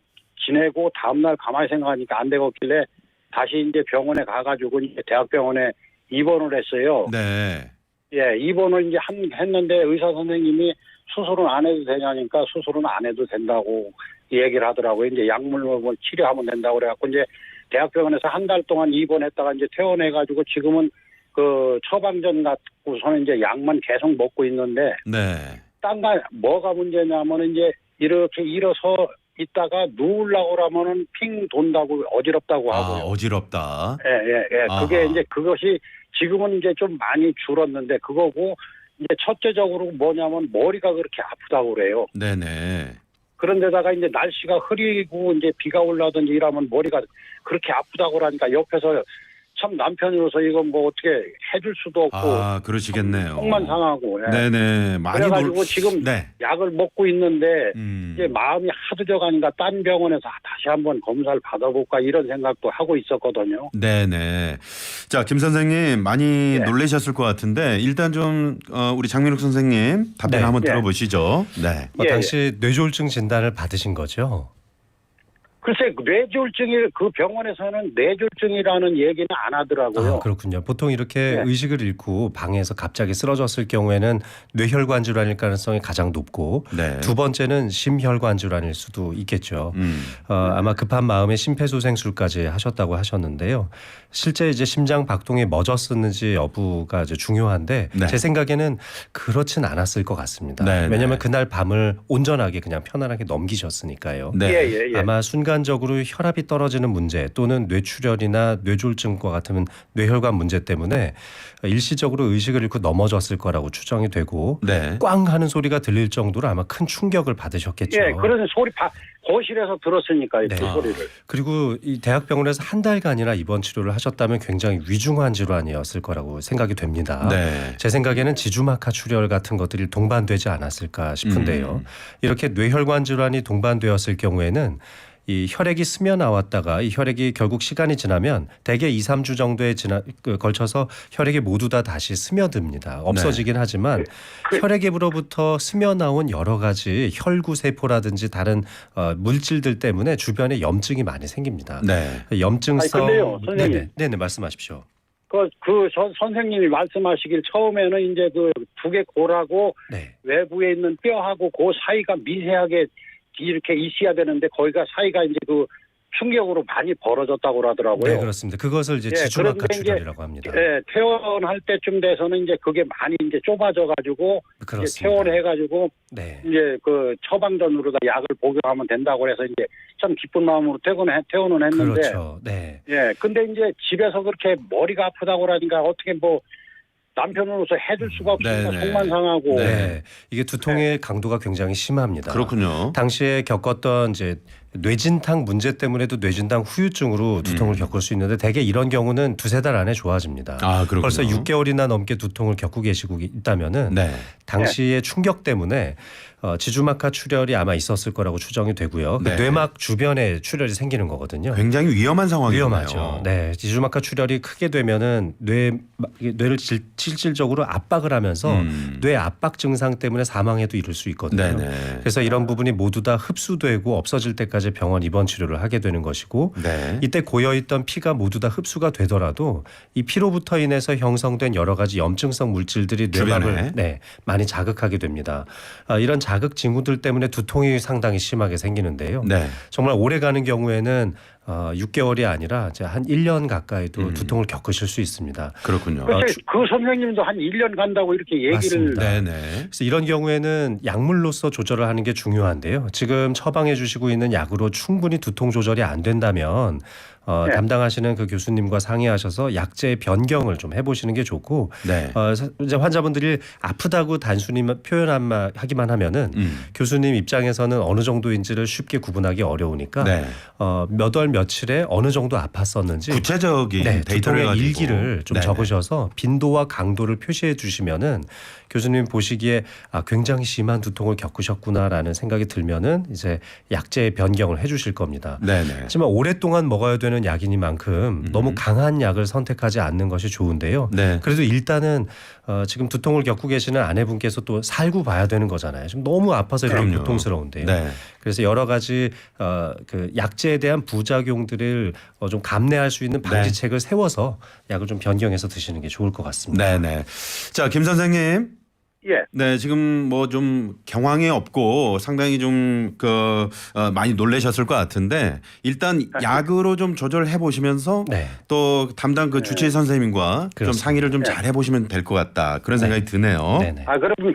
지내고 다음날 가만히 생각하니까 안 되겠길래 다시 이제 병원에 가가지고 이제 대학병원에 입원을 했어요. 네. 예, 입원을 이제 했는데 의사 선생님이 수술은 안 해도 되냐니까 수술은 안 해도 된다고 얘기를 하더라고요. 이제 약물로 치료하면 된다고 그래갖고 이제 대학병원에서 한 달 동안 입원했다가 이제 퇴원해가지고 지금은 그 처방전 갖고서는 이제 약만 계속 먹고 있는데 네. 딴가 뭐가 문제냐면은 이제 이렇게 일어서 있다가 누우려고 그러면은 핑 돈다고 어지럽다고 하고요. 어지럽다. 예. 그게 아하. 이제 그것이 지금은 이제 좀 많이 줄었는데 그거고 이제 첫째적으로 뭐냐면 머리가 그렇게 아프다고 그래요. 네네. 그런데다가 이제 날씨가 흐리고 이제 비가 올라든지 이러면 머리가 그렇게 아프다고 그러니까 옆에서 참 남편으로서 이건 뭐 어떻게 해줄 수도 없고 그러시겠네요. 속만 상하고 예. 네네. 많이 그래가지고 지금 네. 약을 먹고 있는데 음. 이제 마음이 하도 가니까 딴 병원에서 다시 한번 검사를 받아볼까 이런 생각도 하고 있었거든요. 네네. 자, 김 선생님 많이 예. 놀라셨을 것 같은데 일단 좀 우리 장민욱 선생님 답변 네. 한번 예. 들어보시죠. 네. 예, 당시 뇌졸중 진단을 받으신 거죠? 글쎄 뇌졸중이 그 병원에서는 뇌졸중이라는 얘기는 안 하더라고요. 그렇군요. 보통 이렇게 네. 의식을 잃고 방에서 갑자기 쓰러졌을 경우에는 뇌혈관 질환일 가능성이 가장 높고 네. 두 번째는 심혈관 질환일 수도 있겠죠. 음. 아마 급한 마음에 심폐소생술까지 하셨다고 하셨는데요. 실제 이제 심장 박동이 멎었었는지 여부가 이제 중요한데 네. 제 생각에는 그렇진 않았을 것 같습니다. 네, 왜냐하면 네. 그날 밤을 온전하게 그냥 편안하게 넘기셨으니까요. 네. 예. 아마 순간적으로 혈압이 떨어지는 문제 또는 뇌출혈이나 뇌졸중과 같은 뇌혈관 문제 때문에 일시적으로 의식을 잃고 넘어졌을 거라고 추정이 되고 네. 꽝 하는 소리가 들릴 정도로 아마 큰 충격을 받으셨겠죠. 예, 그런 소리 거실에서 들었으니까 네. 그 소리를. 그리고 이 대학병원에서 한 달간이나 입원 치료를 하셨다면 굉장히 위중한 질환이었을 거라고 생각이 됩니다. 네. 제 생각에는 지주막하 출혈 같은 것들이 동반되지 않았을까 싶은데요. 이렇게 뇌혈관 질환이 동반되었을 경우에는 이 혈액이 스며 나왔다가 이 혈액이 결국 시간이 지나면 대개 2, 3주 정도에 걸쳐서 혈액이 모두 다 다시 스며듭니다. 없어지긴 하지만 혈액으로부터 스며 나온 여러 가지 혈구 세포라든지 다른 물질들 때문에 주변에 염증이 많이 생깁니다. 네. 염증성. 아니, 근데요, 선생님. 네네 말씀하십시오. 선생님이 말씀하시길 처음에는 이제 그 두 개 골하고 네. 외부에 있는 뼈하고 그 사이가 미세하게 이렇게 있어야 되는데 거기가 사이가 이제 그 충격으로 많이 벌어졌다고 그러더라고요. 네, 그렇습니다. 그것을 이제 지주막하 출혈이라고 합니다. 예, 퇴원할 때쯤 돼서는 이제 그게 많이 이제 좁아져가지고 이제 그렇습니다. 퇴원해가지고 네. 이제 그 처방전으로 다 약을 복용하면 된다고 해서 이제 참 기쁜 마음으로 퇴원은 했는데. 그렇죠. 네. 예, 근데 이제 집에서 그렇게 머리가 아프다고 그러니까 어떻게 뭐 남편으로서 해줄 수가 없으니까 네네. 속만 상하고. 네. 이게 두통의 강도가 굉장히 심합니다. 그렇군요. 당시에 겪었던 이제 뇌진탕 문제 때문에도 뇌진탕 후유증으로 두통을 겪을 수 있는데 대개 이런 경우는 두세 달 안에 좋아집니다. 그렇군요. 벌써 6개월이나 넘게 두통을 겪고 계시고 있다면은 네. 당시의 충격 때문에 지주막하 출혈이 아마 있었을 거라고 추정이 되고요. 네. 그 뇌막 주변에 출혈이 생기는 거거든요. 굉장히 위험한 상황이네요. 위험하죠. 네, 지주막하 출혈이 크게 되면은 뇌를 실질적으로 압박을 하면서 뇌 압박 증상 때문에 사망에도 이를 수 있거든요. 네네. 그래서 이런 부분이 모두 다 흡수되고 없어질 때까지 병원 입원 치료를 하게 되는 것이고 네. 이때 고여있던 피가 모두 다 흡수가 되더라도 이 피로부터 인해서 형성된 여러 가지 염증성 물질들이 주변에. 뇌막을 많이 자극하게 됩니다. 이런 자극 징후들 때문에 두통이 상당히 심하게 생기는데요. 네. 정말 오래 가는 경우에는 6개월이 아니라 이제 한 1년 가까이도 두통을 겪으실 수 있습니다. 그렇군요. 글쎄 그 선생님도 한 1년 간다고 이렇게 얘기를. 맞습니다. 네네. 그래서 이런 경우에는 약물로서 조절을 하는 게 중요한데요. 지금 처방해 주시고 있는 약으로 충분히 두통 조절이 안 된다면 네. 담당하시는 그 교수님과 상의하셔서 약제 변경을 좀 해보시는 게 좋고 네. 이제 환자분들이 아프다고 단순히 하기만 하면은 교수님 입장에서는 어느 정도인지를 쉽게 구분하기 어려우니까 네. 몇 월 며칠에 어느 정도 아팠었는지 구체적인 데이터를 두통의 가지고 일기를 좀 네네. 적으셔서 빈도와 강도를 표시해 주시면은 교수님 보시기에 굉장히 심한 두통을 겪으셨구나라는 생각이 들면은 이제 약제 변경을 해주실 겁니다. 네네. 하지만 오랫동안 먹어야 되는 약이니만큼 너무 강한 약을 선택하지 않는 것이 좋은데요. 네. 그래도 일단은 지금 두통을 겪고 계시는 아내분께서 또 살고 봐야 되는 거잖아요. 지금 너무 아파서 이렇게 그럼요. 고통스러운데요. 네. 그래서 여러 가지 그 약제에 대한 부작용들을 좀 감내할 수 있는 방지책을 세워서 약을 좀 변경해서 드시는 게 좋을 것 같습니다. 네네. 자, 김 선생님. 예. 네, 지금 뭐 좀 경황이 없고 상당히 좀 많이 놀라셨을 것 같은데 일단 약으로 좀 조절해 보시면서 네. 또 담당 그 주치의 선생님과 좀 그렇습니다. 상의를 좀 잘 해보시면 될 것 같다 그런 생각이 드네요. 네네. 그럼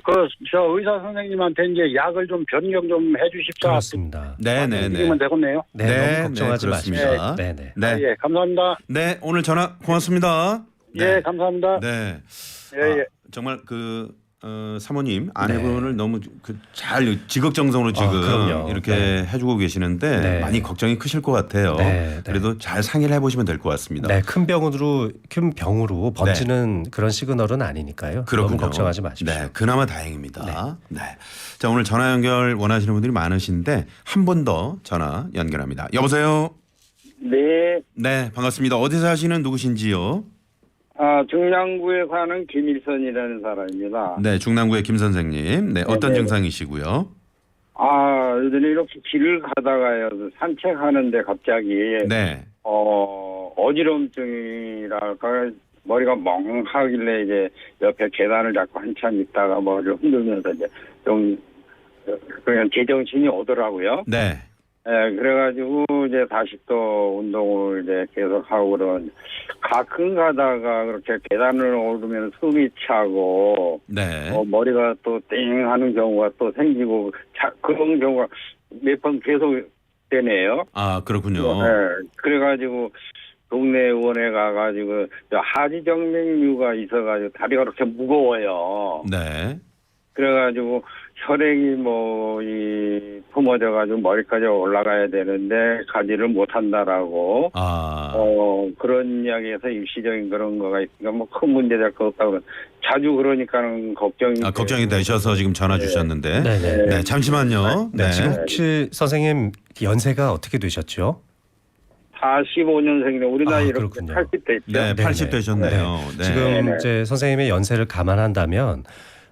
저 의사 선생님한테 이제 약을 좀 변경 좀 해주십시오. 그렇습니다. 네네네. 드리면 되겠네요. 네, 너무 걱정하지 그렇습니다. 마십시오. 네네. 네, 예, 감사합니다. 네, 오늘 전화 고맙습니다. 예, 감사합니다. 네. 예, 예. 정말 사모님 아내분을 너무 잘 지극정성으로 지금 그럼요. 이렇게 해주고 계시는데 네. 많이 걱정이 크실 것 같아요. 네. 그래도 잘 상의를 해보시면 될 것 같습니다. 네, 큰 병으로 번지는 그런 시그널은 아니니까요. 그렇군요. 너무 걱정하지 마십시오. 네, 그나마 다행입니다. 네. 자, 오늘 전화 연결 원하시는 분들이 많으신데 한 분 더 전화 연결합니다. 여보세요. 네, 네, 반갑습니다. 어디서 하시는 누구신지요? 중랑구에 사는 김일선이라는 사람입니다. 네, 중랑구의 김 선생님. 네, 어떤 네. 증상이시고요? 요즘에 이렇게 길을 가다가요, 산책하는데 갑자기, 네. 어지럼증이랄까, 머리가 멍하길래 이제 옆에 계단을 잡고 한참 있다가 머리를 흔들면서 이제 좀, 그냥 제정신이 오더라고요. 네. 예, 그래가지고 이제 다시 또 운동을 이제 계속 하고 그런 가끔 가다가 그렇게 계단을 오르면 숨이 차고 네. 머리가 또 띵 하는 경우가 또 생기고 그런 경우가 몇 번 계속 되네요. 그렇군요. 예, 그래가지고 동네 의원에 가가지고 하지정맥류가 있어가지고 다리가 그렇게 무거워요. 네. 그래가지고 혈액이 품어져가지고 머리까지 올라가야 되는데 가지를 못한다라고 그런 이야기에서 일시적인 그런 거가 있으니까 뭐 큰 문제 될 거 없다고 자주 그러니까는 걱정이 되셔서 지금 전화 주셨는데 네네. 네, 잠시만요. 네. 지금 혹시 선생님 연세가 어떻게 되셨죠? 45년생이네. 우리 나이 이렇게 그렇군요. 80 됐죠. 네, 80 되셨네요. 네. 지금 이제 선생님의 연세를 감안한다면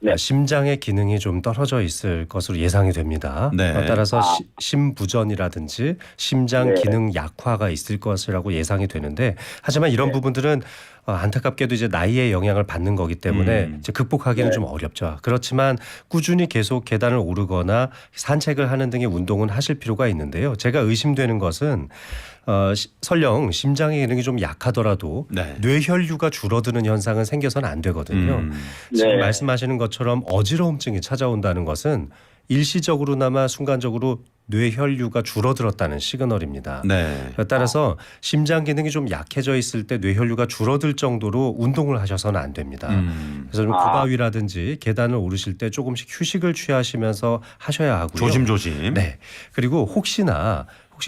네. 심장의 기능이 좀 떨어져 있을 것으로 예상이 됩니다. 네. 따라서 심부전이라든지 심장 네. 기능 약화가 있을 것이라고 예상이 되는데 하지만 이런 부분들은 안타깝게도 이제 나이의 영향을 받는 거기 때문에 이제 극복하기는 좀 어렵죠. 그렇지만 꾸준히 계속 계단을 오르거나 산책을 하는 등의 운동은 하실 필요가 있는데요. 제가 의심되는 것은 설령 심장의 기능이 좀 약하더라도 네. 뇌혈류가 줄어드는 현상은 생겨서는 안 되거든요. 지금 네. 말씀하시는 것처럼 어지러움증이 찾아온다는 것은 일시적으로나마 순간적으로 뇌혈류가 줄어들었다는 시그널입니다. 네. 따라서 심장 기능이 좀 약해져 있을 때 뇌혈류가 줄어들 정도로 운동을 하셔서는 안 됩니다. 그래서 좀 구바위라든지 계단을 오르실 때 조금씩 휴식을 취하시면서 하셔야 하고요. 조심조심. 네. 그리고 혹시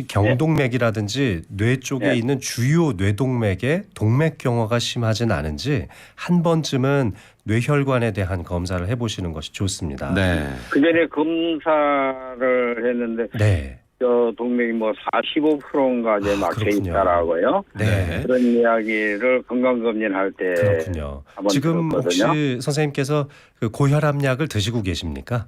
경동맥이라든지 뇌 쪽에 있는 주요 뇌동맥에 동맥 경화가 심하진 않은지 한 번쯤은 뇌혈관에 대한 검사를 해보시는 것이 좋습니다. 네. 그 전에 검사를 했는데 네. 저 동맥이 45%인가 이제 막혀 그렇군요. 있다라고요. 네. 그런 이야기를 건강검진할 때 그렇군요. 한번 지금 들었거든요. 혹시 선생님께서 그 고혈압약을 드시고 계십니까?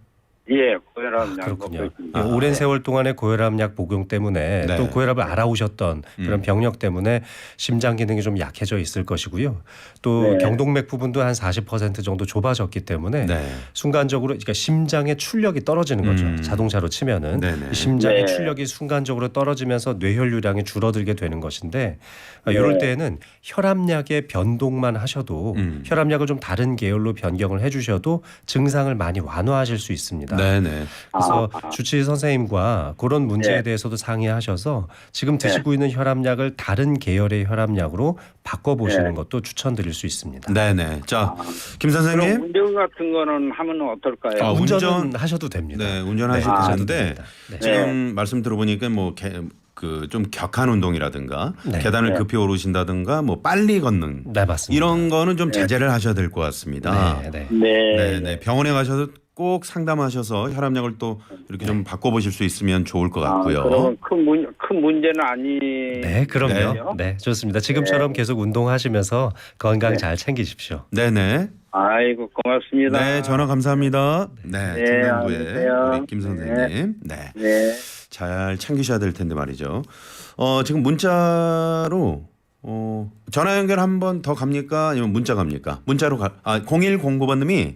예, 고혈압 약 그렇군요. 먹고 있습니다. 오랜 세월 동안의 고혈압약 복용 때문에 네. 또 고혈압을 알아오셨던 그런 병력 때문에 심장 기능이 좀 약해져 있을 것이고요. 또 네. 경동맥 부분도 한 40% 정도 좁아졌기 때문에 네. 순간적으로 그러니까 심장의 출력이 떨어지는 거죠. 자동차로 치면은 네네. 이 심장의 네. 출력이 순간적으로 떨어지면서 뇌혈류량이 줄어들게 되는 것인데 이럴 때에는 혈압약의 변동만 하셔도 혈압약을 좀 다른 계열로 변경을 해주셔도 증상을 많이 완화하실 수 있습니다. 네네. 그래서 주치의 선생님과 그런 문제에 네. 대해서도 상의하셔서 지금 드시고 있는 혈압약을 다른 계열의 혈압약으로 바꿔보시는 것도 추천드릴 수 있습니다. 네네. 자, 김 그럼 선생님. 운전 같은 거는 하면 어떨까요? 운전은 하셔도 됩니다. 네, 운전하셔도 하셔도 되는데 됩니다. 네. 지금 말씀 들어보니까 좀 격한 운동이라든가 네. 계단을 급히 오르신다든가 빨리 걷는 네, 맞습니다. 이런 거는 좀 자제를 하셔야 될 것 같습니다. 네, 네. 네. 네, 병원에 가셔서 꼭 상담하셔서 혈압약을 또 이렇게 좀 바꿔보실 수 있으면 좋을 것 같고요. 그러면 큰 문제는 아니. 네, 그럼요. 네, 좋습니다. 지금처럼 계속 운동하시면서 건강 잘 챙기십시오. 네네. 아이고 고맙습니다. 네, 전화 감사합니다. 네, 네, 중랑구의 안녕하세요. 우리 김 선생님. 네. 네. 잘 챙기셔야 될 텐데 말이죠. 지금 문자로 전화 연결 한 번 더 갑니까? 아니면 문자 갑니까? 문자로 0109번님이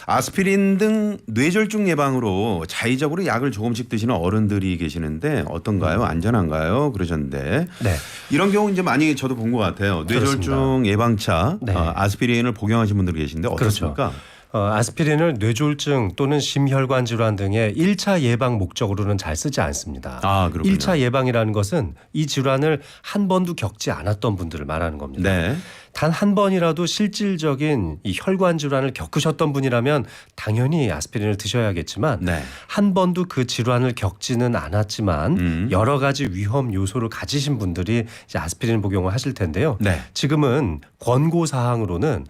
아스피린 등 뇌졸중 예방으로 자의적으로 약을 조금씩 드시는 어른들이 계시는데 어떤가요? 안전한가요? 그러셨는데 네. 이런 경우 이제 많이 저도 본 것 같아요. 뇌졸중 그렇습니다. 예방차 네. 아스피린을 복용하신 분들이 계신데 어떻습니까? 그렇죠. 아스피린을 뇌졸중 또는 심혈관 질환 등의 1차 예방 목적으로는 잘 쓰지 않습니다. 그렇군요. 1차 예방이라는 것은 이 질환을 한 번도 겪지 않았던 분들을 말하는 겁니다. 네. 단 한 번이라도 실질적인 이 혈관 질환을 겪으셨던 분이라면 당연히 아스피린을 드셔야겠지만 네. 한 번도 그 질환을 겪지는 않았지만 여러 가지 위험 요소를 가지신 분들이 이제 아스피린 복용을 하실 텐데요. 네. 지금은 권고 사항으로는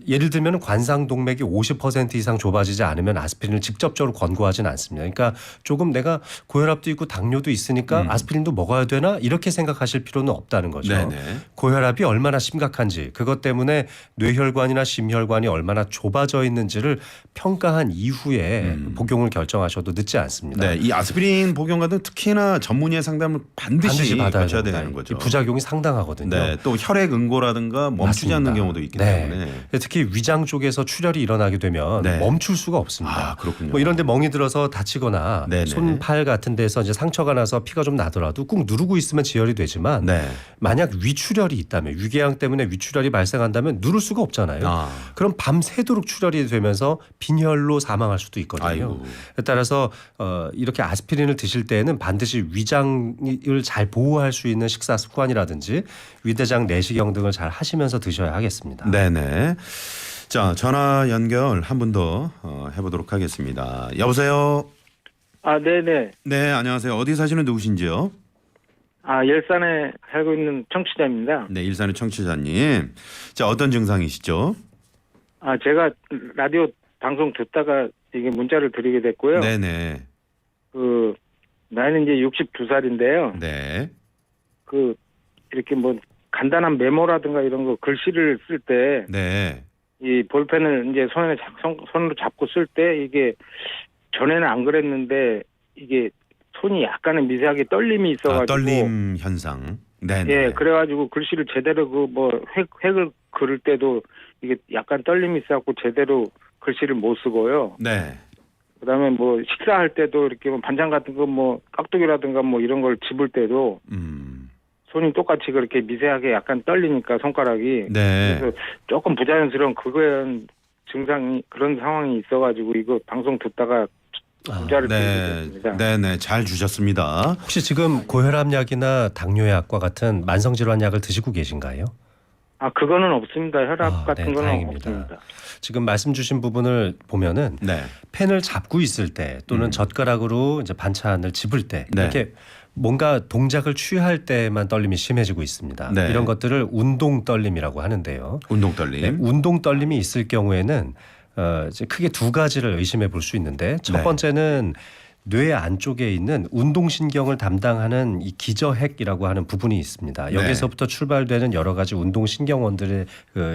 예를 들면 관상동맥이 50% 이상 좁아지지 않으면 아스피린을 직접적으로 권고하지는 않습니다. 그러니까 조금 내가 고혈압도 있고 당뇨도 있으니까 아스피린도 먹어야 되나 이렇게 생각하실 필요는 없다는 거죠. 네네. 고혈압이 얼마나 심각한지 그것 때문에 뇌혈관이나 심혈관이 얼마나 좁아져 있는지를 평가한 이후에 복용을 결정하셔도 늦지 않습니다. 네, 이 아스피린 복용 같은 특히나 전문의의 상담을 반드시 받아야 거쳐야 됩니다. 되는 거죠. 이 부작용이 상당하거든요. 네, 또 혈액 응고라든가 멈추지 맞습니다. 않는 경우도 있기 네. 때문에. 특히 위장 쪽에서 출혈이 일어나게 되면 네. 멈출 수가 없습니다. 그렇군요. 뭐 이런데 멍이 들어서 다치거나 네네. 손팔 같은 데서 이제 상처가 나서 피가 좀 나더라도 꾹 누르고 있으면 지혈이 되지만 네. 만약 위출혈이 있다면 위궤양 때문에 위출혈이 발생한다면 누를 수가 없잖아요. 그럼 밤새도록 출혈이 되면서 빈혈로 사망할 수도 있거든요. 아이고. 따라서 이렇게 아스피린을 드실 때에는 반드시 위장을 잘 보호할 수 있는 식사 습관이라든지 위대장 내시경 등을 잘 하시면서 드셔야 하겠습니다. 네네. 자, 전화 연결 한 분 더 해보도록 하겠습니다. 여보세요. 네네. 네, 안녕하세요. 어디 사시는 누구신지요? 열산에 살고 있는 청취자입니다. 네, 일산의 청취자님. 자, 어떤 증상이시죠? 제가 라디오 방송 듣다가 이게 문자를 드리게 됐고요. 네네. 나이는 이제 62살인데요. 네. 이렇게 뭐 간단한 메모라든가 이런 거 글씨를 쓸 때 네. 이 볼펜을 이제 손으로 잡고 쓸 때 이게 전에는 안 그랬는데 이게 손이 약간은 미세하게 떨림이 있어가지고 떨림 현상. 네. 예, 그래가지고 글씨를 제대로 획을 그릴 때도 이게 약간 떨림이 있어갖고 제대로 글씨를 못 쓰고요. 네. 그다음에 뭐 식사할 때도 이렇게 뭐 반찬 같은 거 뭐 깍두기라든가 뭐 이런 걸 집을 때도 손이 똑같이 그렇게 미세하게 약간 떨리니까 손가락이 네. 그래서 조금 부자연스러운 증상이 그런 상황이 있어가지고 이거 방송 듣다가 문자를 드리게 됐습니다. 네네, 잘 주셨습니다. 혹시 지금 고혈압약이나 당뇨약과 같은 만성질환약을 드시고 계신가요? 그거는 없습니다. 혈압 같은 네, 거는 다행입니다. 없습니다. 지금 말씀 주신 부분을 보면은 네. 펜을 잡고 있을 때 또는 젓가락으로 이제 반찬을 집을 때 네. 이렇게 뭔가 동작을 취할 때만 떨림이 심해지고 있습니다. 네. 이런 것들을 운동 떨림이라고 하는데요. 운동 떨림. 네, 운동 떨림이 있을 경우에는 이제 크게 두 가지를 의심해 볼 수 있는데 첫 네. 번째는 뇌 안쪽에 있는 운동신경을 담당하는 이 기저핵이라고 하는 부분이 있습니다. 네. 여기서부터 출발되는 여러 가지 운동신경원들의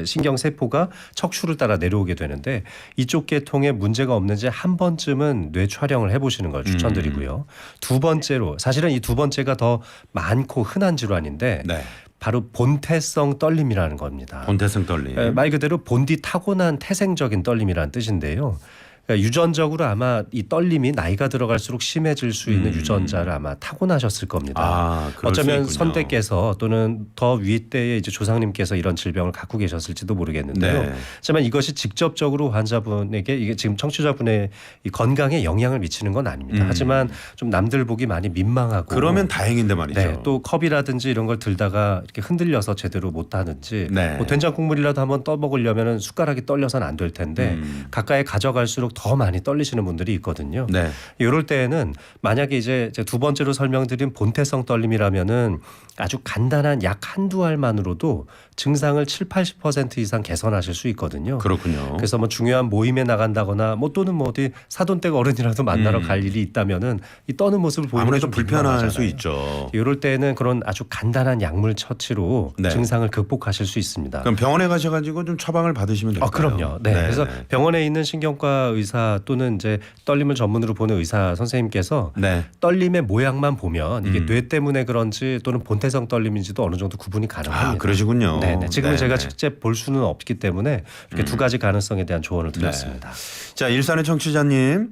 신경세포가 척추를 따라 내려오게 되는데 이쪽 계통에 문제가 없는지 한 번쯤은 뇌 촬영을 해보시는 걸 추천드리고요. 두 번째로 사실은 이 두 번째가 더 많고 흔한 질환인데 네. 바로 본태성 떨림이라는 겁니다. 본태성 떨림. 말 그대로 본디 타고난 태생적인 떨림이라는 뜻인데요. 그러니까 유전적으로 아마 이 떨림이 나이가 들어갈수록 심해질 수 있는 유전자를 아마 타고나셨을 겁니다. 그럴 수 어쩌면 있군요. 선대께서 또는 더 위 때의 이제 조상님께서 이런 질병을 갖고 계셨을지도 모르겠는데요. 네. 하지만 이것이 직접적으로 환자분에게 이게 지금 청취자분의 이 건강에 영향을 미치는 건 아닙니다. 하지만 좀 남들 보기 많이 민망하고 그러면 다행인데 말이죠. 네, 또 컵이라든지 이런 걸 들다가 이렇게 흔들려서 제대로 못 하는지 네. 뭐 된장 국물이라도 한번 떠먹으려면 숟가락이 떨려서는 안 될 텐데 가까이 가져갈수록 더 많이 떨리시는 분들이 있거든요. 네. 이럴 때에는 만약에 이제 두 번째로 설명드린 본태성 떨림이라면은 아주 간단한 약 한두 알만으로도 증상을 70-80% 이상 개선하실 수 있거든요. 그렇군요. 그래서 뭐 중요한 모임에 나간다거나 뭐 또는 뭐 어디 사돈댁 어른이라도 만나러 갈 일이 있다면은 이 떠는 모습을 보이면 아무래도 좀 불편할 수 민망하잖아요. 있죠. 이럴 때는 그런 아주 간단한 약물 처치로 네. 증상을 극복하실 수 있습니다. 그럼 병원에 가셔가지고 좀 처방을 받으시면 될까요? 그럼요. 네. 그래서 병원에 있는 신경과 의사 의사 또는 이제 떨림을 전문으로 보는 의사 선생님께서 네. 떨림의 모양만 보면 이게 뇌 때문에 그런지 또는 본태성 떨림인지도 어느 정도 구분이 가능합니다. 아, 그러시군요. 네네. 지금은 네네. 제가 직접 볼 수는 없기 때문에 이렇게 두 가지 가능성에 대한 조언을 드렸습니다. 자, 일산의 청취자님.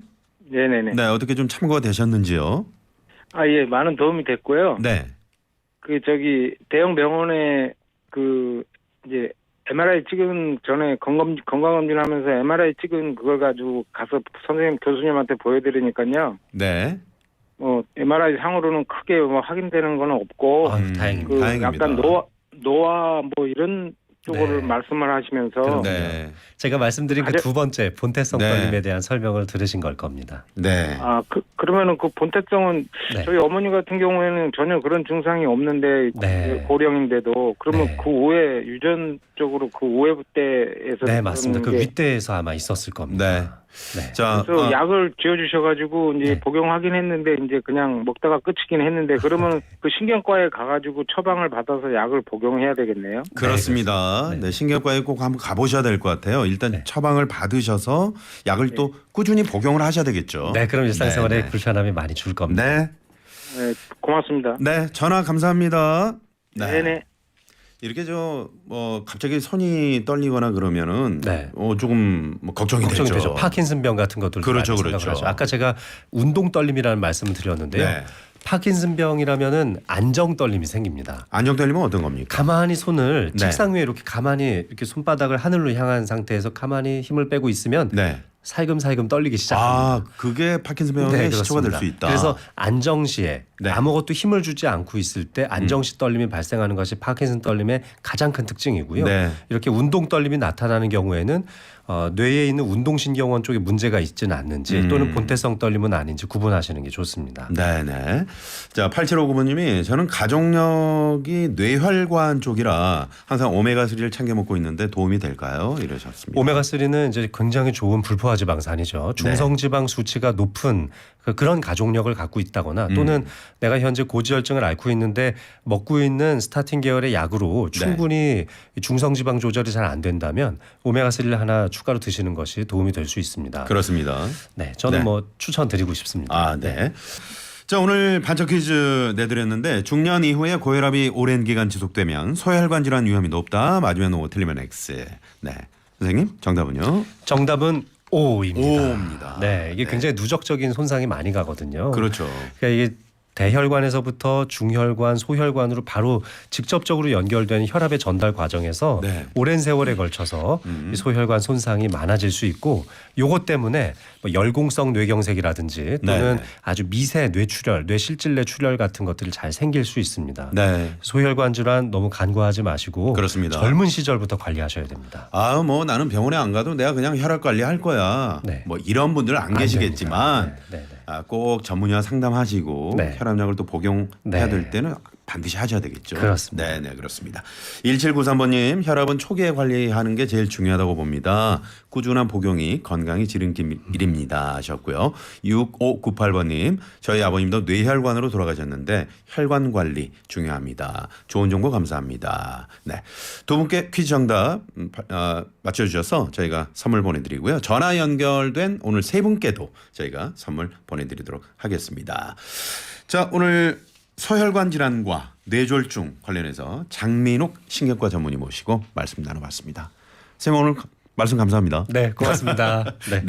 네네네. 네, 어떻게 좀 참고가 되셨는지요? 아, 예, 많은 도움이 됐고요. 네. 대형 병원에 이제 MRI 찍은 전에 건강검진하면서 MRI 찍은 그걸 가지고 가서 선생님 교수님한테 보여드리니까요. 네. MRI 상으로는 크게 확인되는 건 없고, 다행입니다. 다행입니다. 약간 노화 이런 쪽으로 네. 말씀을 하시면서 네. 제가 말씀드린 그 두 번째 본태성 네. 떨림에 대한 설명을 들으신 걸 겁니다. 네. 그러면은 그 본태성은 네. 저희 어머니 같은 경우에는 전혀 그런 증상이 없는데 네. 고령인데도 그러면 네. 그 후에 유전적으로 그 후에부때에서 네, 맞습니다. 그 그런 게 윗대에서 아마 있었을 겁니다. 네. 네. 자, 그래서 약을 지어주셔가지고 이제 네. 복용하긴 했는데 이제 그냥 먹다가 끝이긴 했는데 그러면 그 신경과에 가가지고 처방을 받아서 약을 복용해야 되겠네요. 그렇습니다. 네. 네, 신경과에 꼭 한번 가보셔야 될 것 같아요. 일단 네. 처방을 받으셔서 약을 또 꾸준히 복용을 하셔야 되겠죠. 네, 그럼 일상생활에 네, 네. 불편함이 많이 줄 겁니다. 네. 네, 고맙습니다. 네, 전화 감사합니다. 네네. 이렇게 갑자기 손이 떨리거나 그러면은 네. 조금 걱정이 되죠. 파킨슨병 같은 것들도 그렇죠, 많이 그렇죠. 생각을 하죠. 아까 제가 운동 떨림이라는 말씀을 드렸는데요. 네. 파킨슨병이라면은 안정 떨림이 생깁니다. 안정 떨림은 어떤 겁니까? 가만히 손을 네. 책상 위에 이렇게 가만히 이렇게 손바닥을 하늘로 향한 상태에서 가만히 힘을 빼고 있으면 네. 살금살금 떨리기 시작합니다. 그게 파킨슨병의 시초가 될 수 그렇습니다. 있다. 그래서 안정시에 네. 아무것도 힘을 주지 않고 있을 때 안정시 떨림이 발생하는 것이 파킨슨 떨림의 가장 큰 특징이고요. 네. 이렇게 운동 떨림이 나타나는 경우에는 뇌에 있는 운동신경원 쪽에 문제가 있지는 않는지 또는 본태성 떨림은 아닌지 구분하시는 게 좋습니다. 네네. 자, 8759번님이 저는 가족력이 뇌혈관 쪽이라 항상 오메가3를 챙겨 먹고 있는데 도움이 될까요? 이러셨습니다. 오메가3는 이제 굉장히 좋은 불포화 지방산이죠. 중성지방 수치가 높은 그런 가족력을 갖고 있다거나 또는 내가 현재 고지혈증을 앓고 있는데 먹고 있는 스타틴 계열의 약으로 충분히 중성지방 조절이 잘 안 된다면 오메가3를 하나 추가로 드시는 것이 도움이 될 수 있습니다. 그렇습니다. 네, 저는 네. 추천드리고 싶습니다. 아, 네. 자, 오늘 반짝 퀴즈 내드렸는데 중년 이후에 고혈압이 오랜 기간 지속되면 소혈관 질환 위험이 높다. 맞으면 O, 틀리면 X. 네. 선생님, 정답은요? 정답은 O입니다. O입니다. 네, 이게 굉장히 누적적인 손상이 많이 가거든요. 그렇죠. 그러니까 이게 대혈관에서부터 중혈관, 소혈관으로 바로 직접적으로 연결된 혈압의 전달 과정에서 네. 오랜 세월에 걸쳐서 이 소혈관 손상이 많아질 수 있고 요것 때문에 열공성 뇌경색이라든지 또는 네. 아주 미세 뇌출혈, 뇌실질내 출혈 같은 것들이 잘 생길 수 있습니다. 네. 소혈관 질환 너무 간과하지 마시고 그렇습니다. 젊은 시절부터 관리하셔야 됩니다. 나는 병원에 안 가도 내가 그냥 혈압 관리 할 거야. 네. 이런 분들은 안 계시겠지만 됩니다. 네, 네, 네. 꼭 전문의와 상담하시고 네. 혈압약을 또 복용해야 네. 될 때는 반드시 하셔야 되겠죠. 그렇습니다. 네, 그렇습니다. 1793번님 혈압은 초기에 관리하는 게 제일 중요하다고 봅니다. 꾸준한 복용이 건강의 지름길입니다 하셨고요. 6598번님 저희 아버님도 뇌혈관으로 돌아가셨는데 혈관 관리 중요합니다. 좋은 정보 감사합니다. 네, 두 분께 퀴즈 정답 맞춰주셔서 저희가 선물 보내드리고요. 전화 연결된 오늘 세 분께도 저희가 선물 보내드리도록 하겠습니다. 자, 오늘 소혈관 질환과 뇌졸중 관련해서 장민욱 신경과 전문의 모시고 말씀 나눠봤습니다. 선생님 오늘 말씀 감사합니다. 네, 고맙습니다. 네. 네.